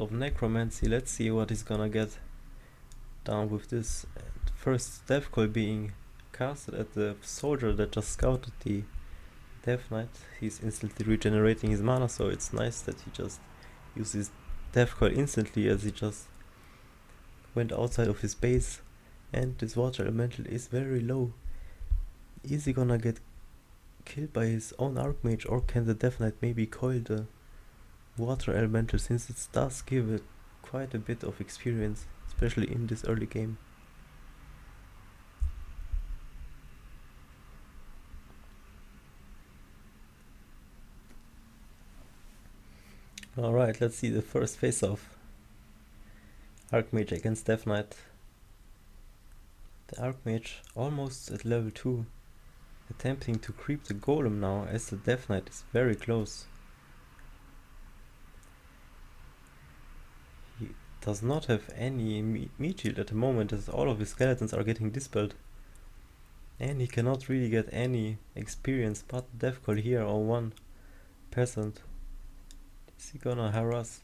of necromancy. Let's see what he's gonna get down with this. First Death Coil being casted at the soldier that just scouted the Death Knight. He's instantly regenerating his mana, so it's nice that he just uses Death Coil instantly as he just went outside of his base. And this water elemental is very low. Is he gonna get killed by his own Archmage, or can the Death Knight maybe coil the water elemental, since it does give it quite a bit of experience, especially in this early game. Alright, let's see the first face-off. Archmage against Death Knight. The Archmage almost at level 2, attempting to creep the Golem now, as the Death Knight is very close. He does not have any meat shield at the moment, as all of his skeletons are getting dispelled. And he cannot really get any experience but Death Coil here on one peasant. Is he gonna harass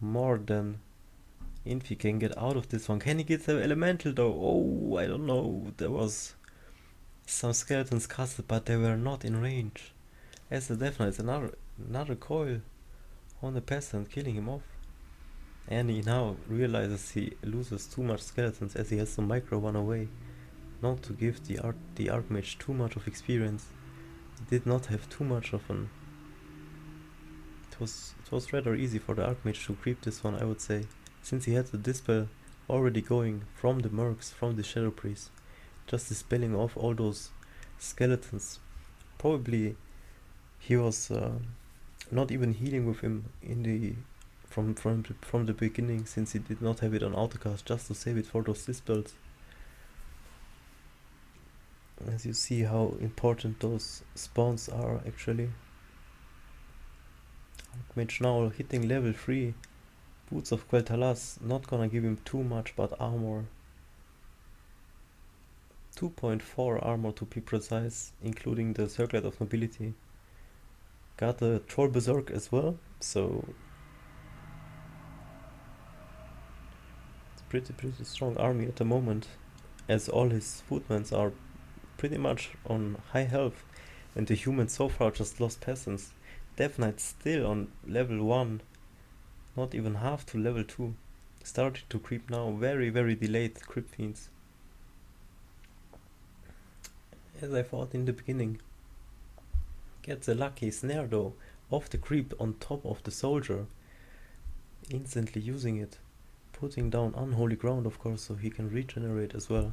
more than Infi can get out of this one? Can he get the elemental though? Oh, I don't know. There was some skeletons casted, but they were not in range. As the Death Knight, another coil on the peasant, killing him off. And he now realizes he loses too much skeletons, as he has to micro one away, not to give the Archmage too much of experience. He did not have too much of an... It was rather easy for the Archmage to creep this one, I would say, since he had the dispel already going from the mercs, from the Shadow Priest, just dispelling off all those skeletons. Probably he was not even healing with him in the from the beginning, since he did not have it on autocast, just to save it for those dispels. As you see how important those spawns are actually. Archmage now hitting level 3. Boots of Quel'Thalas, not gonna give him too much, but armor. 2.4 armor to be precise, including the Circlet of Nobility. Got the Troll Berserk as well, so it's pretty strong army at the moment, as all his footmen are pretty much on high health, and the humans so far just lost peasants. Death Knight still on level 1, not even half to level 2. Starting to creep now, very delayed Crypt Fiends. As I thought in the beginning. Gets a lucky snare though, off the creep on top of the soldier. Instantly using it. Putting down unholy ground, of course, so he can regenerate as well.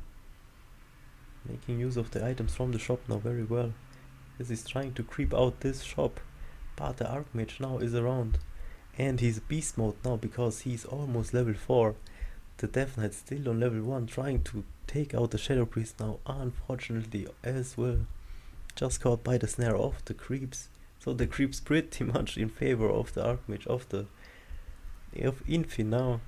Making use of the items from the shop now very well, as he's trying to creep out this shop. But the Archmage now is around, and he's beast mode now because he's almost level 4. The Death Knight still on level 1, trying to take out the Shadow Priest now, unfortunately as well. Just caught by the snare of the creeps. So the creeps pretty much in favor of the Archmage, of Infi now.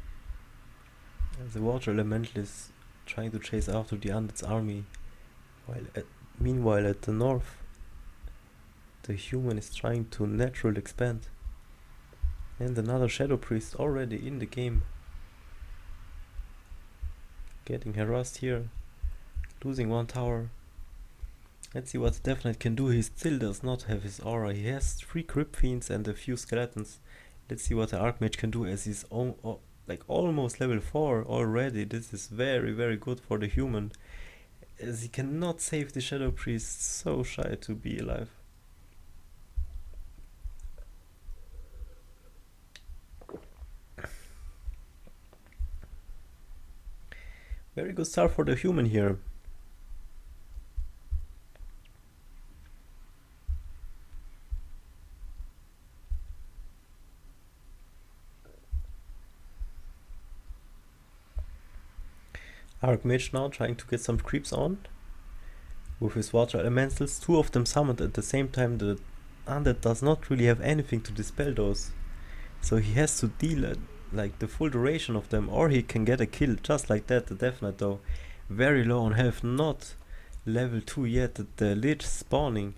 As the water elemental is trying to chase after the Undead's army, while meanwhile at the north, the human is trying to natural expand. And another Shadow Priest already in the game. Getting harassed here. Losing one tower. Let's see what Death Knight can do. He still does not have his aura. He has 3 Crypt Fiends and a few skeletons. Let's see what the Archmage can do, as he's like almost level 4 already. This is very good for the human, as he cannot save the Shadow Priest. So shy to be alive. Very good start for the human here. Archmage now trying to get some creeps on with his water elementals. 2 of them summoned at the same time. The Undead does not really have anything to dispel those, so he has to deal like the full duration of them, or he can get a kill just like that. The Death Knight though, very low on health, not level 2 yet. The Lich spawning.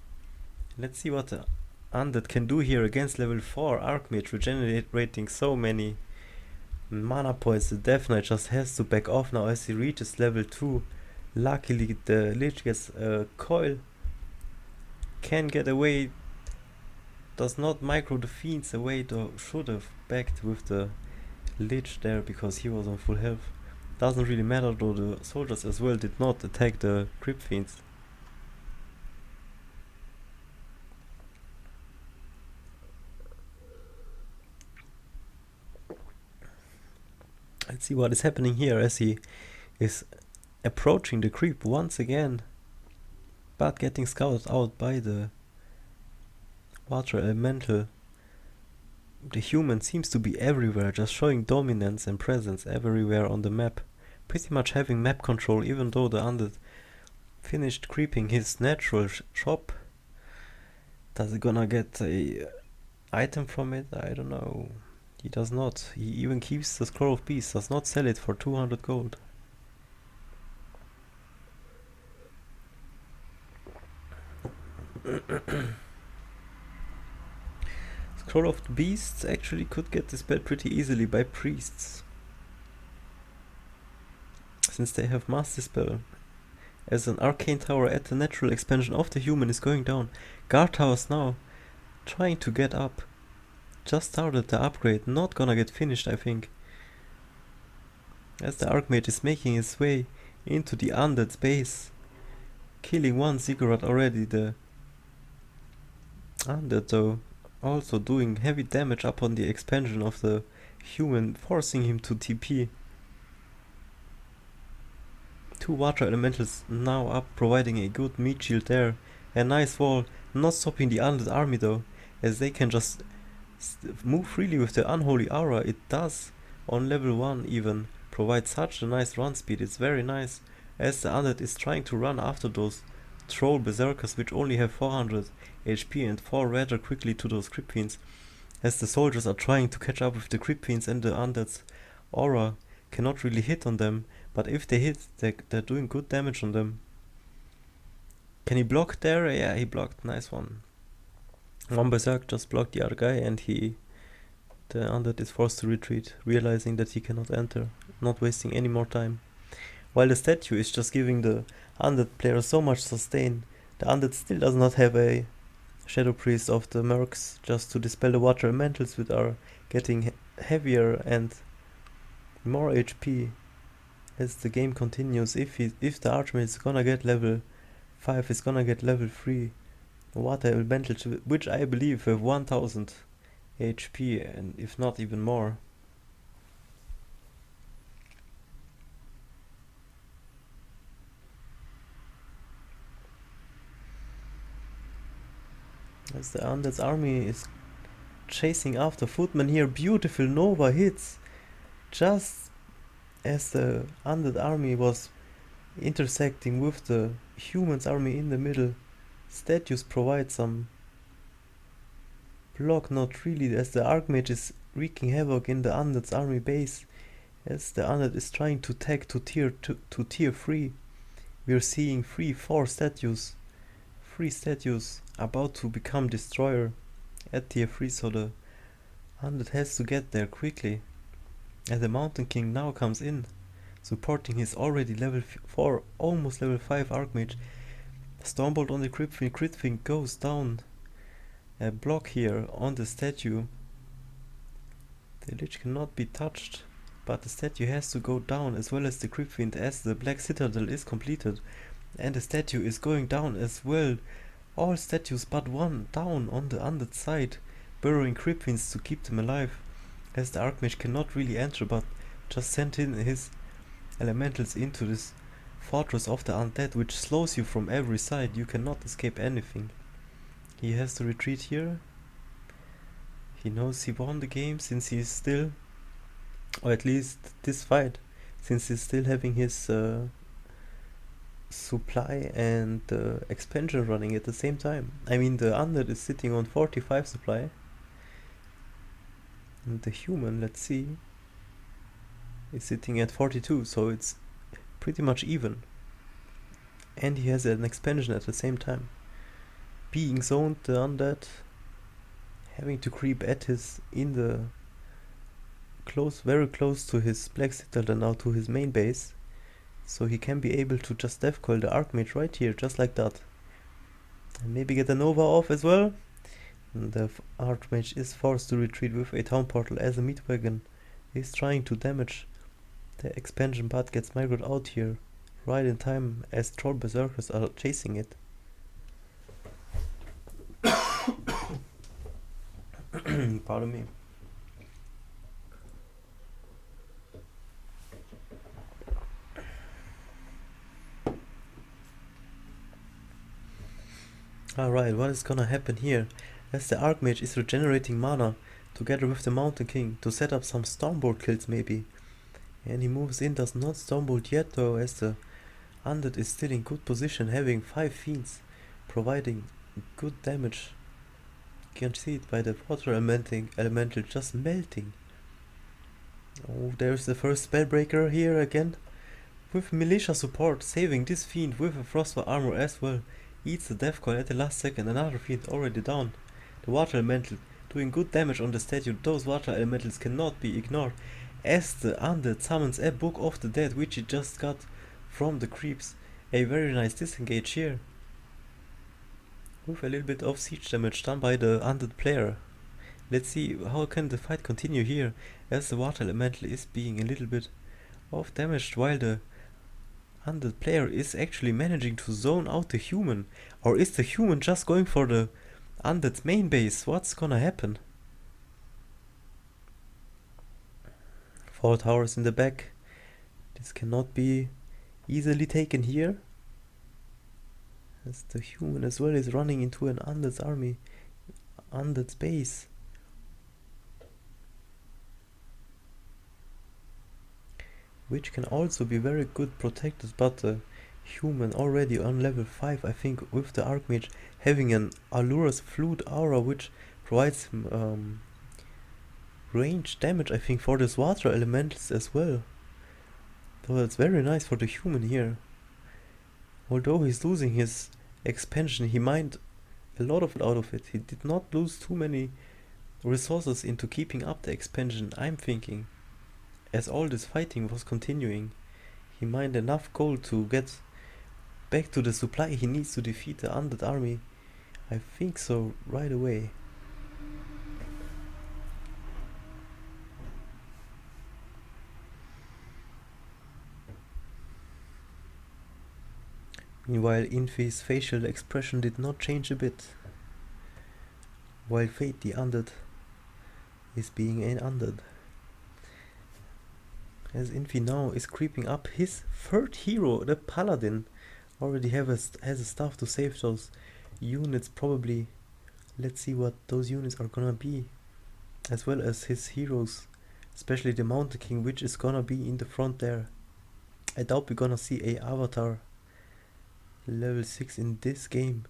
Let's see what the Undead can do here against level 4 Archmage, regenerating so many Mana points, the Death Knight just has to back off now as he reaches level 2. Luckily the Lich gets a coil, can get away, does not micro the fiends away, though should have backed with the Lich there because he was on full health. Doesn't really matter though, the soldiers as well did not attack the Crypt Fiends. Let's see what is happening here as he is approaching the creep once again, but getting scouted out by the water elemental. The human seems to be everywhere, just showing dominance and presence everywhere on the map. Pretty much having map control, even though the undead finished creeping his natural shop. Does he gonna get a item from it? I don't know. He does not. He even keeps the Scroll of Beasts, does not sell it for 200 gold. Scroll of the Beasts actually could get dispelled pretty easily by priests, since they have Mass Dispel. As an arcane tower at the natural expansion of the human is going down, guard towers now trying to get up. Just started the upgrade, not gonna get finished I think. As the Archmage is making his way into the undead base, killing one ziggurat already. The undead though also doing heavy damage upon the expansion of the human, forcing him to TP. Two water elementals now up, providing a good meat shield there. A nice wall, not stopping the undead army though, as they can just move freely with the unholy aura. It does on level 1 even provide such a nice run speed. It's very nice, as the undead is trying to run after those troll berserkers which only have 400 HP and fall rather quickly to those Crypt Fiends, as the soldiers are trying to catch up with the Crypt Fiends, and the undead's aura cannot really hit on them, but if they hit, they're doing good damage on them. Can he block there? Yeah, he blocked. Nice one. One berserk just blocked the other guy, and the undead is forced to retreat, realizing that he cannot enter, not wasting any more time. While the statue is just giving the undead player so much sustain, the undead still does not have a Shadow Priest of the Mercs just to dispel the water elementals, which are getting heavier and more HP as the game continues. If the Archmage is gonna get level 5, is gonna get level 3 water elementals, which I believe have 1000 HP, and if not even more. As the undead's army is chasing after Footman here, beautiful Nova hits just as the undead army was intersecting with the human's army in the middle. Statues provide some block, not really, as the Archmage is wreaking havoc in the undead's army base, as the undead is trying to tag to tier 3. We are seeing 3 statues about to become destroyer at tier 3, so the undead has to get there quickly. And the Mountain King now comes in, supporting his already level 4, almost level 5 Archmage. Stormbolt on the Crypt Fiend goes down. A block here on the statue. The Lich cannot be touched, but the statue has to go down, as well as the Crypt Fiend, as the Black Citadel is completed. And the statue is going down as well. All statues but one down on the undead side, burrowing Crypt Fiends to keep them alive, as the Archmage cannot really enter, but just sent in his elementals into this fortress of the undead, which slows you from every side. You cannot escape anything. He has to retreat here. He knows he won the game, since he is still, or at least this fight, since he's still having his supply and expansion running at the same time. I mean, the undead is sitting on 45 supply, and the human, let's see, is sitting at 42, so it's pretty much even. And he has an expansion at the same time. Being zoned, the undead having to creep at his in the very close to his Black Citadel, now to his main base. So he can be able to just death coil the Archmage right here, just like that. And maybe get a Nova off as well. And the Archmage is forced to retreat with a Town Portal as a meat wagon is trying to damage the expansion, but gets migrated out here right in time as Troll Berserkers are chasing it. Pardon me. Alright, what is gonna happen here? As the Archmage is regenerating mana together with the Mountain King to set up some Stormbolt kills maybe. And he moves in, does not Stormbolt yet though, as the Undead is still in good position, having 5 Fiends providing good damage. You can see it by the Water Elemental just melting. Oh, there's the first Spellbreaker here again. With Militia support, saving this Fiend with a Frostfire armor as well. Eats the Death Coil at the last second, another Fiend already down. The Water Elemental doing good damage on the statue. Those Water Elementals cannot be ignored. As the Undead summons a Book of the Dead, which he just got from the creeps. A very nice disengage here. With a little bit of siege damage done by the Undead player. Let's see how can the fight continue here, as the Water Elemental is being a little bit of damaged while the Undead player is actually managing to zone out the human. Or is the human just going for the Undead's main base? What's gonna happen? 4 towers in the back. This cannot be easily taken here. As the human as well is running into an Undead's army. Undead's base. Which can also be very good protected, but the human already on level 5, I think, with the Archmage having an Allura's Flute aura, which provides him range damage, I think, for this Water Elementals as well. So that's very nice for the human here. Although he's losing his expansion, he mined a lot of it out of it. He did not lose too many resources into keeping up the expansion, I'm thinking. As all this fighting was continuing, he mined enough gold to get back to the supply he needs to defeat the Undead army. I think so, right away. Meanwhile, Infi's facial expression did not change a bit. While Fate the Undead is being an Undead. As Infi now is creeping up his third hero, the Paladin. Already has a staff to save those units probably. Let's see what those units are gonna be. As well as his heroes. Especially the Mountain King, which is gonna be in the front there. I doubt we're gonna see a Avatar level 6 in this game.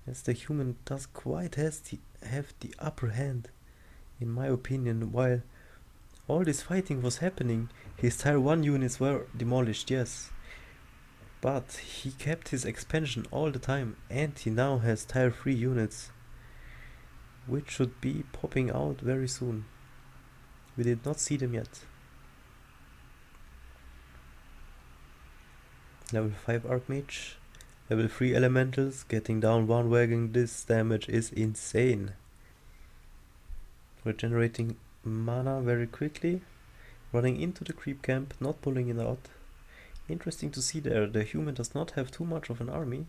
As the human does quite have the upper hand. In my opinion, while all this fighting was happening, his tier 1 units were demolished, yes. But he kept his expansion all the time, and he now has tier 3 units, which should be popping out very soon. We did not see them yet. Level 5 Archmage, level 3 Elementals, getting down 1 wagon. This damage is insane. Regenerating mana very quickly, running into the creep camp, not pulling it out. Interesting to see there, the human does not have too much of an army,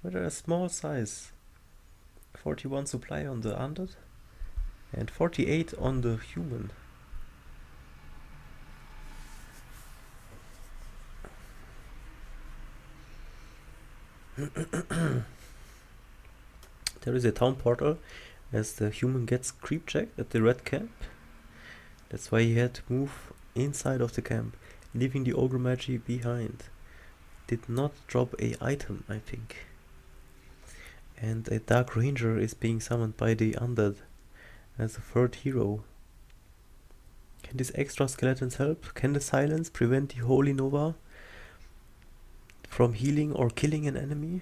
but a small size. 41 supply on the Undead and 48 on the human. There is a town portal as the human gets creep checked at the red camp. That's why he had to move inside of the camp, leaving the ogre magi behind. Did not drop a item, I think. And a dark ranger is being summoned by the undead as a third hero. Can these extra skeletons help? Can the silence prevent the holy nova from healing or killing an enemy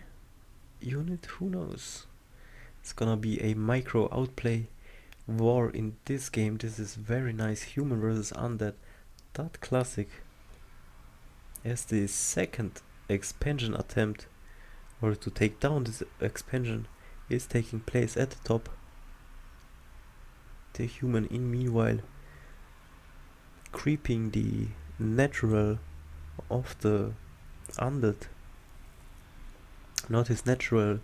unit? Who knows? It's gonna be a micro outplay war in this game. This is very nice. Human versus undead. That classic. As the second expansion attempt, or to take down this expansion, is taking place at the top. The human in meanwhile creeping the natural of the undead. Not his natural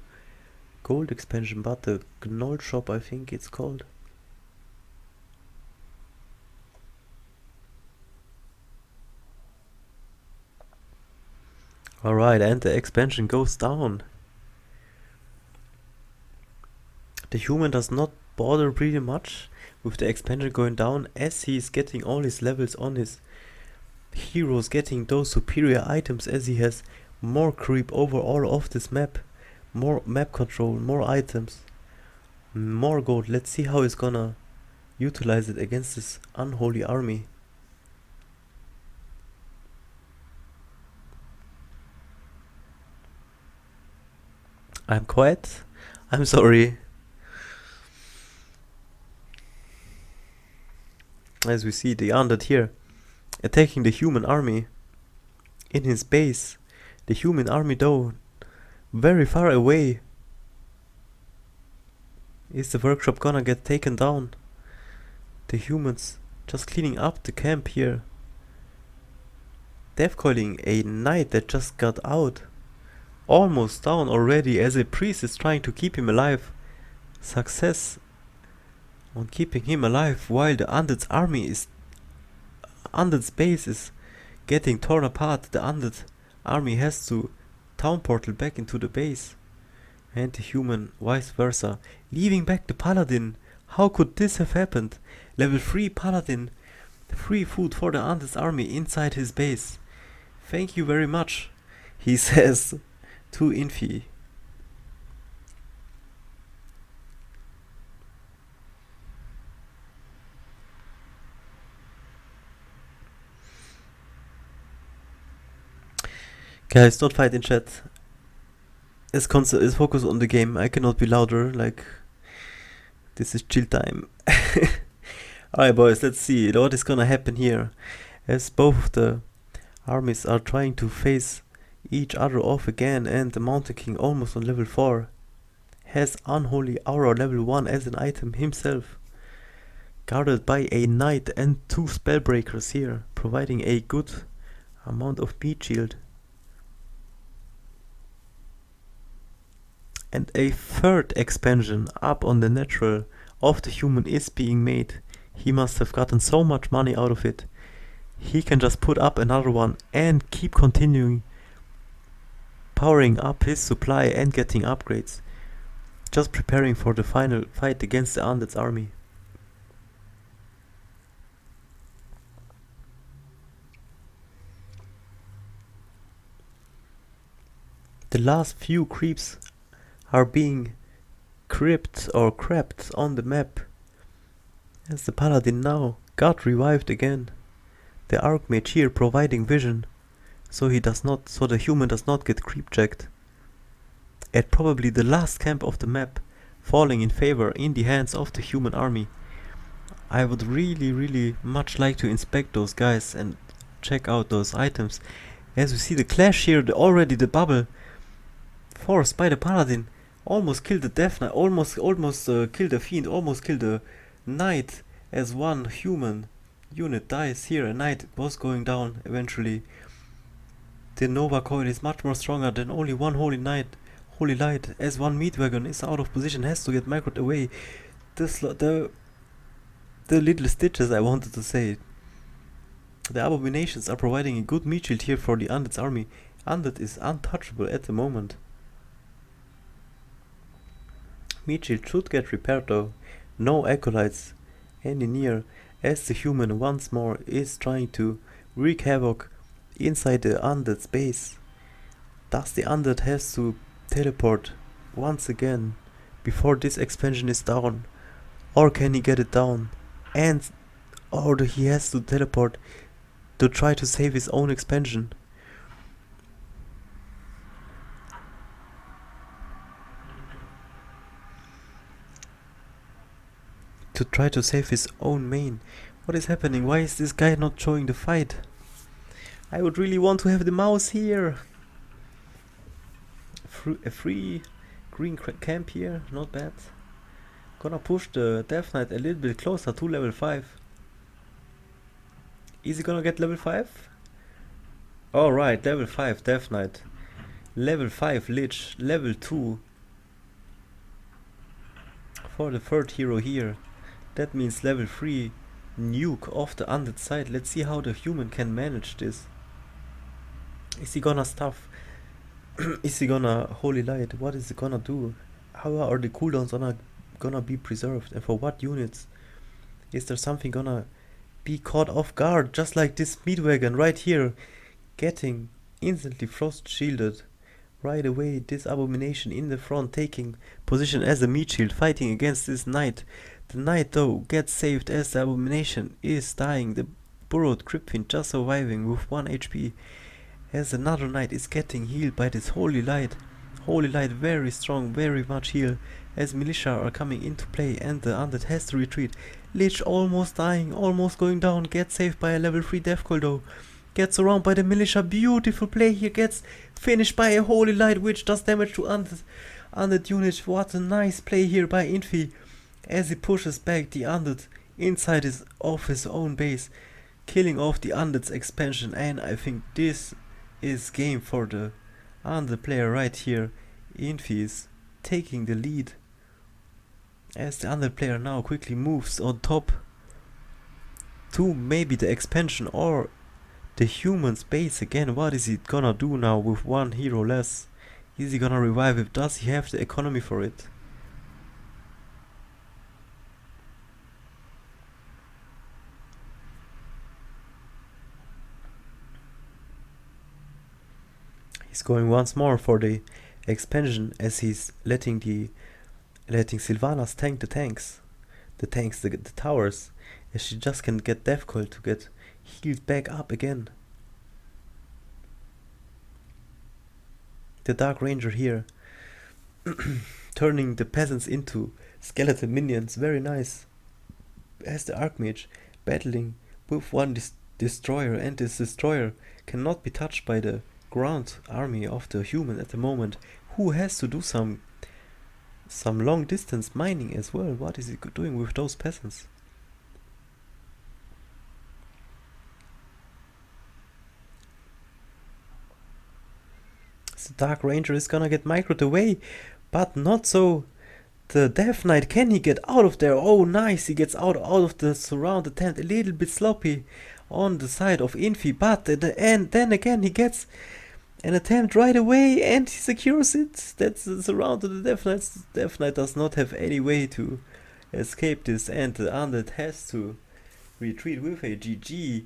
gold expansion, but the gnoll shop, I think it's called. Alright, and the expansion goes down. The human does not bother pretty much with the expansion going down, as he is getting all his levels on his heroes, getting those superior items, as he has more creep over all of this map, more map control, more items, more gold. Let's see how he's gonna utilize it against this unholy army. I'm quiet. I'm sorry. As we see the undead here attacking the human army in his base. The human army, though, very far away. Is the workshop gonna get taken down? The humans just cleaning up the camp here. Death coiling a knight that just got out. Almost down already, as a priest is trying to keep him alive. Success on keeping him alive, while the undead's army is... undead's base is getting torn apart. The undead army has to town portal back into the base. And the human vice versa. Leaving back the paladin. How could this have happened? Level 3 paladin. Free food for the undead's army inside his base. Thank you very much, he says to Infi. Guys, don't fight in chat. It's focus on the game. I cannot be louder. Like, this is chill time. Alright, boys, let's see what is gonna happen here. As both of the armies are trying to face each other off again, and the Mountain King, almost on level 4, has Unholy Aura level 1 as an item himself. Guarded by a knight and 2 spellbreakers here, providing a good amount of meat shield. And a third expansion up on the natural of the human is being made. He must have gotten so much money out of it. He can just put up another one and keep continuing powering up his supply and getting upgrades. Just preparing for the final fight against the undead's army. The last few creeps are being crypt or crapped on the map, as the paladin now got revived again. The archmage here providing vision, so the human does not get creep checked. At probably the last camp of the map, falling in favor in the hands of the human army. I would really much like to inspect those guys and check out those items. As we see the clash here, already the bubble forced by the paladin almost killed the death knight, almost killed the fiend, almost killed the knight, as one human unit dies here. A knight was going down eventually. The Nova coil is much more stronger than only one holy light, as one meat wagon is out of position, has to get microed away. The little stitches, I wanted to say. The abominations are providing a good meat shield here for the undead's army. Undead is untouchable at the moment. Meat shield should get repaired though. No acolytes any near, as the human once more is trying to wreak havoc inside the undead's base. Thus the undead has to teleport once again before this expansion is down. Or can he get it down? Or he has to teleport to try to save his own expansion. to try to save his own main. What is happening? Why is this guy not showing the fight? I would really want to have the mouse here. A free green camp here, not bad. Gonna push the Death Knight a little bit closer to level 5. Is he gonna get level 5? Alright, level 5 Death Knight. Level 5 Lich. Level 2 for the third hero here. That means level 3 nuke off the undead side. Let's see how the human can manage this. Is he gonna stuff? Is he gonna Holy Light? What is he gonna do? How are the cooldowns gonna be preserved? And for what units? Is there something gonna be caught off guard? Just like this meat wagon right here. Getting instantly frost shielded. Right away, this abomination in the front taking position as a meat shield, fighting against this knight. The knight though gets saved as the abomination is dying. The burrowed Cryptfiend just surviving with 1 HP. As another knight is getting healed by this Holy Light. Holy Light very strong, very much heal. As militia are coming into play and the undead has to retreat. Lich almost dying, almost going down, gets saved by a level 3 Death Coil though. Gets around by the militia, beautiful play here, gets finished by a Holy Light which does damage to undead units. What a nice play here by Infi as he pushes back the undead inside of his own base, killing off the undead's expansion. And I think this is game for the undead player right here. Infi is taking the lead as the undead player now quickly moves on top to maybe the expansion or the human's base again. What is he gonna do now with 1 hero less? Is he gonna revive it? Does he have the economy for it? He's going once more for the expansion as he's letting Sylvanas tank the tanks. The towers. As she just can get Death Coil to get healed back up again. The Dark Ranger here turning the peasants into skeleton minions. Very nice. As the Archmage battling with 1 destroyer, and this destroyer cannot be touched by the ground army of the human at the moment, who has to do some long distance mining as well. What is he doing with those peasants? The Dark Ranger is gonna get microed away, but not so the Death Knight. Can he get out of there? Oh nice, he gets out of the surrounded tent. A little bit sloppy on the side of Infi, but at the end, then again he gets an attempt right away and he secures it. That's the surrounded the Death Knight. Death Knight does not have any way to escape this, and the undead has to retreat with a GG.